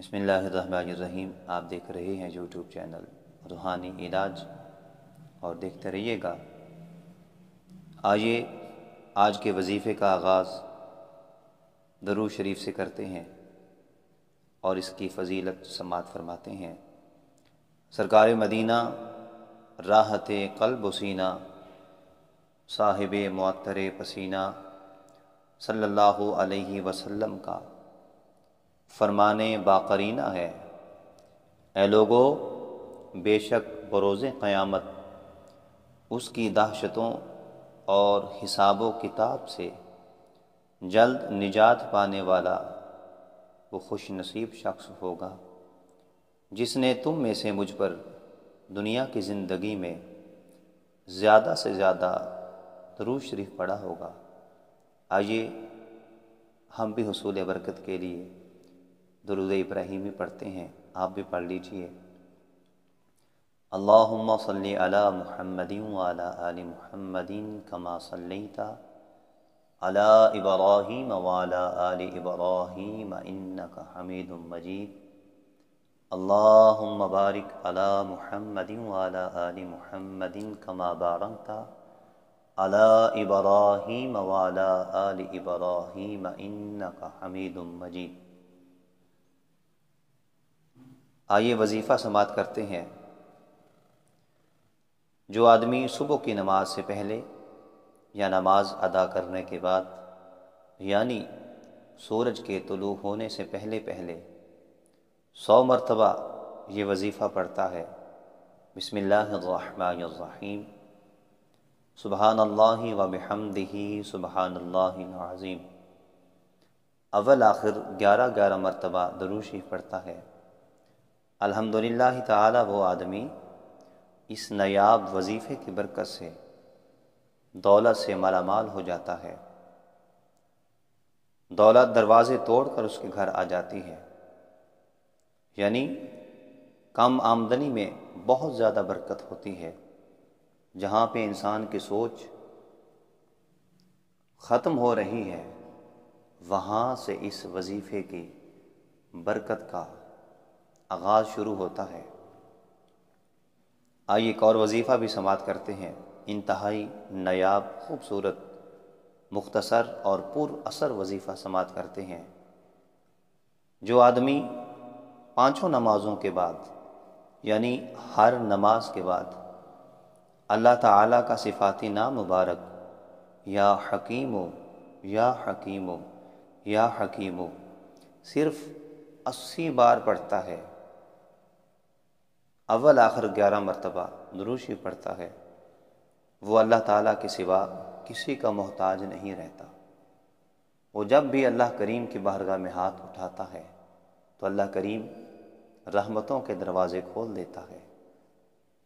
بسم اللہ الرحمن الرحیم۔ آپ دیکھ رہے ہیں یوٹیوب چینل روحانی علاج اور دیکھتے رہیے گا۔ آئیے آج کے وظیفے کا آغاز درود شریف سے کرتے ہیں اور اس کی فضیلت سماعت فرماتے ہیں۔ سرکار مدینہ راحت قلب و سینہ صاحب معطر پسینہ صلی اللہ علیہ وسلم کا فرمان باقرینہ ہے، اے لوگو بے شک بروز قیامت اس کی دہشتوں اور حساب و کتاب سے جلد نجات پانے والا وہ خوش نصیب شخص ہوگا جس نے تم میں سے مجھ پر دنیا کی زندگی میں زیادہ سے زیادہ درود شریف پڑھا ہوگا۔ آئیے ہم بھی حصول برکت کے لیے درود ابراہیمی پڑھتے ہیں، آپ بھی پڑھ لیجئے۔ اللہم صلی علی محمد وعلی آل محمد کما صلیت علی ابراہیم وعلی آل ابراہیم انک حمید مجید۔ اللہم بارک علی محمد وعلی آل محمد کما بارکت علی ابراہیم وعلی آل ابراہیم انک حمید مجید۔ آئیے وظیفہ سماعت کرتے ہیں۔ جو آدمی صبح کی نماز سے پہلے یا نماز ادا کرنے کے بعد یعنی سورج کے طلوع ہونے سے پہلے 100 مرتبہ یہ وظیفہ پڑھتا ہے، بسم اللہ الرحمن الرحیم، سبحان اللہ وبحمدہ سبحان اللہ العظیم، اول آخر 11 مرتبہ درود شریف پڑھتا ہے، الحمدللہ تعالی وہ آدمی اس نایاب وظیفے کی برکت سے دولت سے مالا مال ہو جاتا ہے۔ دولت دروازے توڑ کر اس کے گھر آ جاتی ہے، یعنی کم آمدنی میں بہت زیادہ برکت ہوتی ہے۔ جہاں پہ انسان کی سوچ ختم ہو رہی ہے وہاں سے اس وظیفے کی برکت کا آغاز شروع ہوتا ہے۔ آئیے ایک اور وظیفہ بھی سماعت کرتے ہیں، انتہائی نایاب، خوبصورت، مختصر اور پر اثر وظیفہ سماعت کرتے ہیں۔ جو آدمی 5 نمازوں کے بعد یعنی ہر نماز کے بعد اللہ تعالیٰ کا صفاتی نام مبارک یا حکیمو یا حکیمو یا حکیمو صرف 80 بار پڑھتا ہے، اول آخر 11 مرتبہ درود شریف پڑھتا ہے، وہ اللہ تعالیٰ کے سوا کسی کا محتاج نہیں رہتا۔ وہ جب بھی اللہ کریم کی بارگاہ میں ہاتھ اٹھاتا ہے تو اللہ کریم رحمتوں کے دروازے کھول دیتا ہے،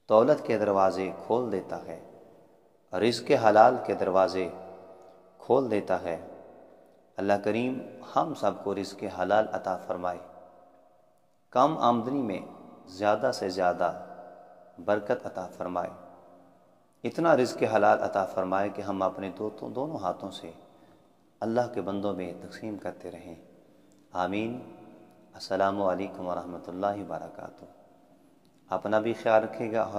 دولت کے دروازے کھول دیتا ہے، رزق حلال کے دروازے کھول دیتا ہے۔ اللہ کریم ہم سب کو رزق حلال عطا فرمائے، کم آمدنی میں زیادہ سے زیادہ برکت عطا فرمائے، اتنا رزق حلال عطا فرمائے کہ ہم اپنے دونوں ہاتھوں سے اللہ کے بندوں میں تقسیم کرتے رہیں۔ آمین۔ السلام علیکم ورحمۃ اللہ وبرکاتہ۔ اپنا بھی خیال رکھے گا اور